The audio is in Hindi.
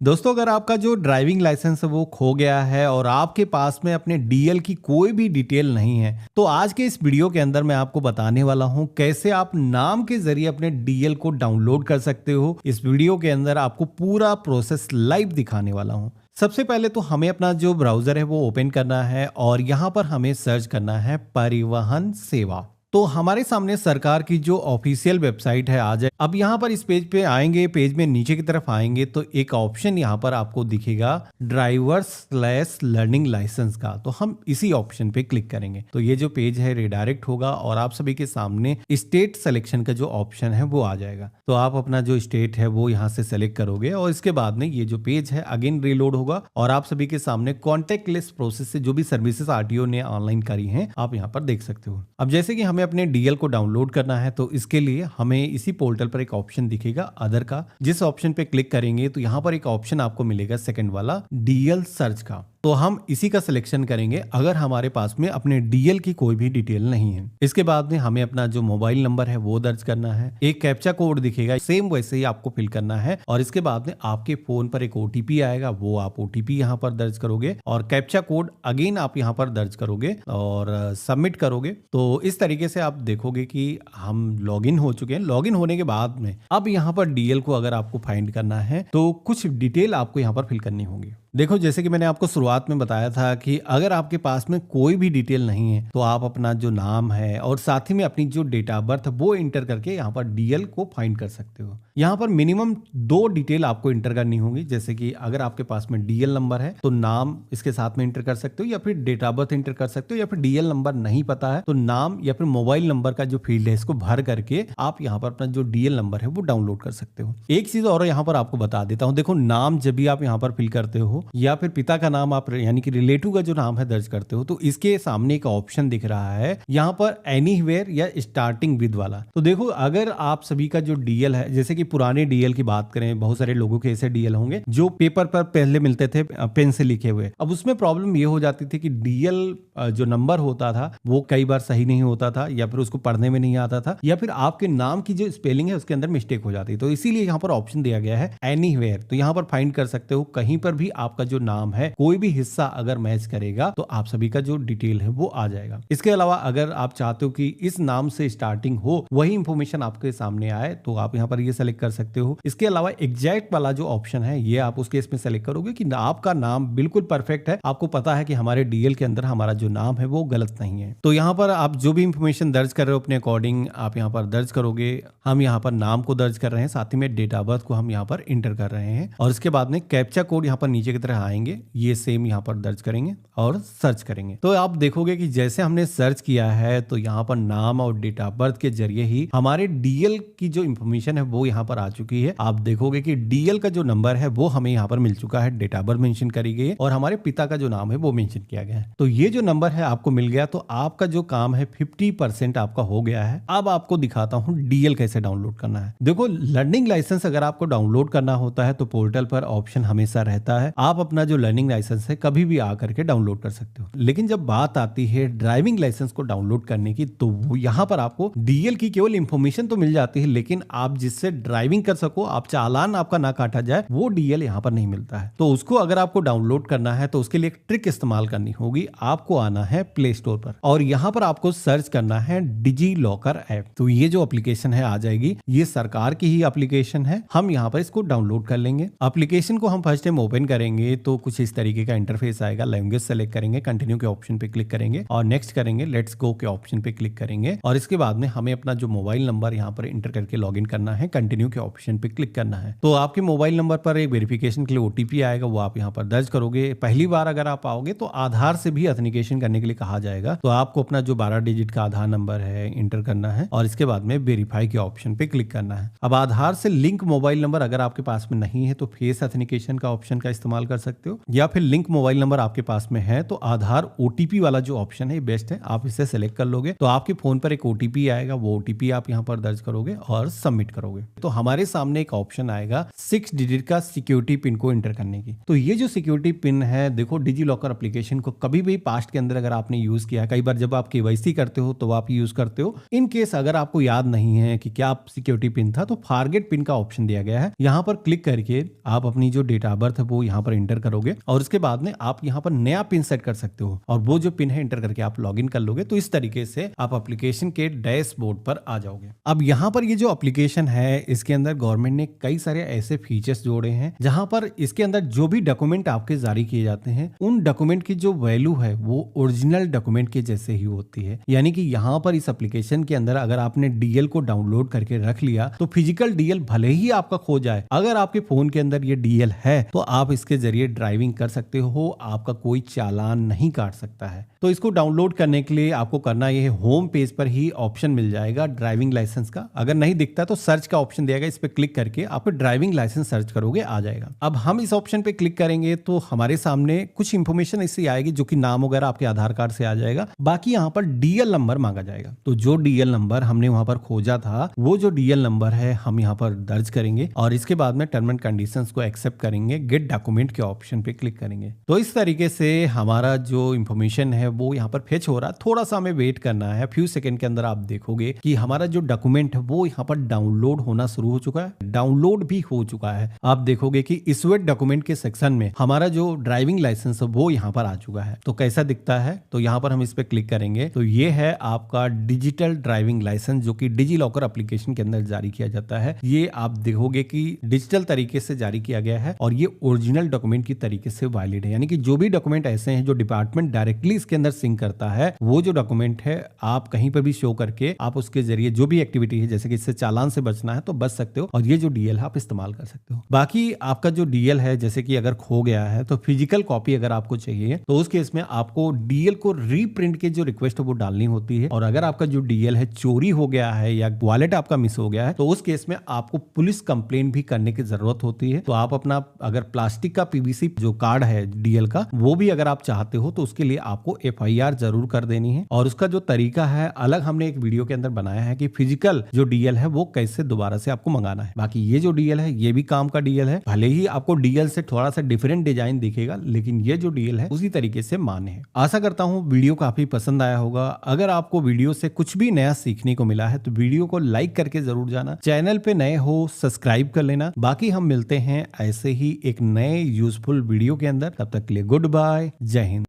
दोस्तों, अगर आपका जो ड्राइविंग लाइसेंस है वो खो गया है और आपके पास में अपने डीएल की कोई भी डिटेल नहीं है, तो आज के इस वीडियो के अंदर मैं आपको बताने वाला हूं कैसे आप नाम के जरिए अपने डीएल को डाउनलोड कर सकते हो। इस वीडियो के अंदर आपको पूरा प्रोसेस लाइव दिखाने वाला हूं। सबसे पहले तो हमें अपना जो ब्राउजर है वो ओपन करना है और यहाँ पर हमें सर्च करना है परिवहन सेवा। तो हमारे सामने सरकार की जो ऑफिशियल वेबसाइट है आ जाए। अब यहाँ पर इस पेज पे आएंगे, पेज में नीचे की तरफ आएंगे तो एक ऑप्शन यहाँ पर आपको दिखेगा ड्राइवर्स/लर्निंग लाइसेंस का। तो हम इसी ऑप्शन पे क्लिक करेंगे तो ये जो पेज है रिडायरेक्ट होगा और आप सभी के सामने स्टेट सिलेक्शन का जो ऑप्शन है वो आ जाएगा। तो आप अपना जो स्टेट है वो यहाँ से सेलेक्ट करोगे और इसके बाद में ये जो पेज है अगेन रीलोड होगा और आप सभी के सामने कॉन्टेक्टलेस प्रोसेस से जो भी सर्विसेज आरटीओ ने ऑनलाइन करी हैं आप यहाँ पर देख सकते हो। अब जैसे कि हमें अपने डीएल को डाउनलोड करना है तो इसके लिए हमें इसी पोर्टल पर एक ऑप्शन दिखेगा अदर का। जिस ऑप्शन पे क्लिक करेंगे तो यहाँ पर एक ऑप्शन आपको मिलेगा सेकंड वाला डीएल सर्च का। तो हम इसी का सिलेक्शन करेंगे अगर हमारे पास में अपने डीएल की कोई भी डिटेल नहीं है। इसके बाद में हमें अपना जो मोबाइल नंबर है वो दर्ज करना है। एक कैप्चा कोड दिखेगा, सेम वैसे ही आपको फिल करना है और इसके बाद में आपके फोन पर एक ओटीपी आएगा, वो आप ओटीपी यहाँ पर दर्ज करोगे और कैप्चा कोड अगेन आप यहाँ पर दर्ज करोगे और सबमिट करोगे। तो इस तरीके से आप देखोगे कि हम लॉगिन हो चुके हैं। लॉगिन होने के बाद में अब यहाँ पर डीएल को अगर आपको फाइंड करना है तो कुछ डिटेल आपको यहाँ पर फिल करनी होगी। देखो, जैसे कि मैंने आपको शुरुआत में बताया था कि अगर आपके पास में कोई भी डिटेल नहीं है तो आप अपना जो नाम है और साथ ही में अपनी जो डेट ऑफ बर्थ वो इंटर करके यहाँ पर डीएल को फाइंड कर सकते हो। यहाँ पर मिनिमम 2 डिटेल आपको इंटर करनी होगी। जैसे कि अगर आपके पास में डीएल नंबर है तो नाम इसके साथ में इंटर कर सकते हो या फिर डेट ऑफ बर्थ इंटर कर सकते हो, या फिर डीएल नंबर नहीं पता है तो नाम या फिर मोबाइल नंबर का जो फील्ड है इसको भर करके आप यहाँ पर अपना जो डीएल नंबर है वो डाउनलोड कर सकते हो। एक चीज और यहाँ पर आपको बता देता हूँ, देखो नाम जब भी आप यहाँ पर फिल करते हो या फिर पिता का नाम आप यानी कि रिलेटिव का जो नाम है दर्ज करते हो तो इसके सामने एक ऑप्शन दिख रहा है यहाँ पर एनीवेयर या स्टार्टिंग विद वाला। तो देखो, अगर आप सभी का जो डीएल है, जैसे कि पुराने डीएल की बात करें, बहुत सारे लोगों के ऐसे डीएल होंगे जो पेपर पर पहले मिलते थे पेन से लिखे हुए। अब उसमें प्रॉब्लम ये हो जाती थी कि डीएल जो नंबर होता था वो कई बार सही नहीं होता था या फिर उसको पढ़ने में नहीं आता था या फिर आपके नाम की जो स्पेलिंग है उसके अंदर मिस्टेक हो जाती। तो इसीलिए यहाँ पर ऑप्शन दिया गया है एनीवेयर। तो यहाँ पर फाइंड कर सकते हो कहीं पर भी आपका जो नाम है कोई भी हिस्सा अगर मैच करेगा तो आप सभी का जो डिटेल है वो आ जाएगा। इसके अलावा अगर आप चाहते हो कि इस नाम से स्टार्टिंग हो वही इंफॉर्मेशन आपके सामने आए तो आप यहाँ पर ये सेलेक्ट कर सकते हो। इसके अलावा एग्जैक्ट वाला जो ऑप्शन है ये आप उस केस में सेलेक्ट करोगे कि आपका नाम बिल्कुल परफेक्ट है, आपको पता है कि हमारे डीएल के अंदर हमारा जो नाम है वो गलत नहीं है। तो यहाँ पर आप जो भी इंफॉर्मेशन दर्ज कर रहे हो अपने अकॉर्डिंग आप यहाँ पर दर्ज करोगे। हम यहाँ पर नाम को दर्ज कर रहे हैं, साथ ही में डेट ऑफ बर्थ को हम यहाँ पर इंटर कर रहे हैं और इसके बाद में कैप्चा कोड यहाँ पर नीचे की तरह आएंगे, ये सेम यहाँ पर दर्ज करेंगे और सर्च करेंगे। तो आप देखोगे कि जैसे हमने सर्च किया है तो यहाँ पर नाम और डेट ऑफ बर्थ के जरिए ही हमारे डीएल की जो इंफॉर्मेशन है वो यहाँ पर आ चुकी है। आप देखोगे कि डीएल का जो नंबर है वो हमें यहाँ पर मिल चुका है, डेट ऑफ बर्थ मेंशन करी गई है और हमारे पिता का जो नाम है वो मेंशन किया गया है। तो ये जो नंबर है आपको मिल गया तो आपका जो काम है 50% आपका हो गया है। अब आपको दिखाता हूँ डीएल कैसे डाउनलोड करना है। देखो, लर्निंग लाइसेंस अगर आपको डाउनलोड करना होता है तो पोर्टल पर ऑप्शन हमेशा रहता है, आप अपना जो लर्निंग लाइसेंस है कभी भी आकर के डाउनलोड कर सकते हो। लेकिन जब बात आती है ड्राइविंग लाइसेंस को डाउनलोड करने की तो यहाँ पर आपको डीएल की केवल इंफॉर्मेशन तो मिल जाती है, लेकिन आप जिससे ड्राइविंग कर सको, आप चालान आपका ना काटा जाए, वो डीएल यहाँ पर नहीं मिलता है। तो उसको अगर आपको डाउनलोड करना है तो उसके लिए एक ट्रिक इस्तेमाल करनी होगी। आपको आना है प्ले स्टोर पर और यहाँ पर आपको सर्च करना है डिजी लॉकर ऐप। तो ये जो एप्लीकेशन है आ जाएगी, ये सरकार की ही एप्लीकेशन है। हम यहाँ पर इसको डाउनलोड कर लेंगे। एप्लीकेशन को हम फर्स्ट टाइम ओपन करेंगे तो कुछ इस तरीके का इंटरफेस आएगा। लैंग्वेज सेलेक्ट करेंगे, कंटिन्यू के ऑप्शन पे क्लिक करेंगे और नेक्स्ट करेंगे, लेट्स गो के ऑप्शन पे क्लिक करेंगे और इसके बाद में हमें अपना जो मोबाइल नंबर यहाँ पर इंटर करके लॉगिन करना है, कंटिन्यू के ऑप्शन पे क्लिक करना है। तो आपके मोबाइल नंबर पर एक वेरिफिकेशन के लिए ओटीपी आएगा, वो आप यहाँ पर दर्ज करोगे। पहली बार अगर आप आओगे तो आधार से भी ऑथेंटिकेशन करने के लिए कहा जाएगा, तो आपको अपना जो 12 डिजिट का आधार नंबर है इंटर करना है और इसके बाद में वेरीफाई के ऑप्शन पे क्लिक करना है। अब आधार से लिंक मोबाइल नंबर अगर आपके पास में नहीं है तो फेस ऑथेंटिकेशन का ऑप्शन का इस्तेमाल कर सकते हो, या फिर लिंक मोबाइल नंबर आपके पास में है तो आधार ओटीपी वाला जो ऑप्शन है बेस्ट है, आप इसे सेलेक्ट कर लोगे तो आपके फोन पर एक ओटीपी आएगा, वो ओटीपी आप यहाँ पर दर्ज करोगे और सबमिट करोगे। तो तो हमारे सामने एक ऑप्शन आएगा 6 डिजिट का सिक्योरिटी पिन को एंटर करने की। तो ये जो सिक्योरिटी पिन है, देखो डिजी लॉकर एप्लीकेशन को कभी भी पास्ट के अंदर अगर आपने यूज किया है, कई बार जब आप केवाईसी करते हो तो आप यूज करते हो, इन केस अगर आपको याद नहीं है कि क्या सिक्योरिटी पिन था, तो फॉरगेट पिन का ऑप्शन दिया गया है। यहाँ पर क्लिक करके आप अपनी जो डेट ऑफ बर्थ है वो यहाँ पर एंटर करोगे और उसके बाद में आप यहाँ पर नया पिन सेट कर सकते हो और वो जो पिन है एंटर करके आप लॉग इन कर लोगे। तो इस तरीके से आप एप्लीकेशन के डैशबोर्ड पर आ जाओगे। अब यहाँ पर ये जो एप्लीकेशन है, इसके अंदर गवर्नमेंट ने कई सारे ऐसे फीचर्स जोड़े हैं जहां पर इसके अंदर जो भी डॉक्यूमेंट आपके जारी किए जाते हैं, उन डॉक्यूमेंट की जो वैल्यू है वो ओरिजिनल डॉक्यूमेंट के जैसे ही होती है। यानी कि यहाँ पर इस एप्लीकेशन के अंदर अगर आपने डीएल को डाउनलोड करके रख लिया तो फिजिकल डीएल भले ही आपका खो जाए, अगर आपके फोन के अंदर ये डीएल है तो आप इसके जरिए ड्राइविंग कर सकते हो, आपका कोई चालान नहीं काट सकता है। तो इसको डाउनलोड करने के लिए आपको करना ये है, होम पेज पर ही ऑप्शन मिल जाएगा ड्राइविंग लाइसेंस का। अगर नहीं दिखता तो सर्च का ऑप्शन दिया गया, इस पे क्लिक करके आप ड्राइविंग लाइसेंस सर्च करोगे, आ जाएगा। अब हम इस ऑप्शन पे क्लिक करेंगे तो हमारे सामने कुछ इंफॉर्मेशन इससे आएगी, जो कि नाम वगैरह आपके आधार कार्ड से आ जाएगा। बाकी यहाँ पर डीएल नंबर मांगा जाएगा। तो जो डीएल नंबर हमने वहां पर खोजा था, वो जो डीएल नंबर है हम यहाँ पर दर्ज करेंगे और इसके बाद में टर्म एंड कंडीशंस को एक्सेप्ट करेंगे, गेट डॉक्यूमेंट के ऑप्शन पे क्लिक करेंगे। तो इस तरीके से हमारा जो इंफॉर्मेशन है वो यहाँ पर फेच हो रहा है। थोड़ा सा हमें वेट करना है, फ्यू सेकंड के अंदर आप देखोगे कि हमारा जो डॉक्यूमेंट है वो यहाँ पर डाउनलोड होना शुरू हो चुका है, डाउनलोड भी हो चुका है। आप देखोगे कि इशूड डॉक्यूमेंट के सेक्शन में हमारा जो ड्राइविंग लाइसेंस है वो यहाँ पर आ चुका है। तो कैसा दिखता है, तो यहाँ पर हम इस पे क्लिक करेंगे तो ये है आपका डिजिटल ड्राइविंग लाइसेंस, जो कि डिजी लॉकर एप्लीकेशन के अंदर जारी किया जाता है। ये आप देखोगे कि डिजिटल तरीके से जारी किया गया है और ये ओरिजिनल डॉक्यूमेंट की तरीके से वैलिड है। यानी कि जो भी डॉक्यूमेंट ऐसे हैं जो डिपार्टमेंट डायरेक्टली इसके अंदर सिंक करता है, वो जो डॉक्यूमेंट है आप कहीं पर भी शो करके आप उसके जरिए जो भी एक्टिविटी है, जैसे कि इससे चालान से बचना है तो बच सकते हो, और ये जो डीएल है आप इस्तेमाल कर सकते हो। बाकी आपका जो डीएल है, जैसे कि अगर खो गया है तो फिजिकल कॉपी अगर आपको चाहिए तो उस केस में आपको डीएल को रीप्रिंट के जो रिक्वेस्ट है वो डालनी होती है। और अगर आपका जो डीएल है चोरी हो गया है या वॉलेट आपका मिस हो गया है तो उस केस में आपको पुलिस कंप्लेंट भी करने की जरूरत होती है। तो आप अपना अगर प्लास्टिक का पीवीसी जो कार्ड है डीएल का, वो भी अगर आप चाहते हो तो उसके लिए आपको एफआईआर जरूर कर देनी है। और उसका जो तरीका है अलग हमने एक वीडियो के अंदर बनाया है कि फिजिकल जो डीएल है वो कैसे दोबारा से आपको मंगाना है। बाकी ये जो डीएल है ये भी काम का डीएल है, भले ही आपको डीएल से थोड़ा सा डिफरेंट डिजाइन दिखेगा, लेकिन ये जो डीएल है उसी तरीके से मान्य है। आशा करता हूं वीडियो काफी पसंद आया होगा। अगर आपको वीडियो से कुछ भी नया सीखने को मिला है तो वीडियो को लाइक करके जरूर जाना, चैनल पे नए हो सब्सक्राइब कर लेना। बाकी हम मिलते हैं ऐसे ही एक नए यूजफुल वीडियो के अंदर, तब तक के लिए गुड बाय, जय हिंद।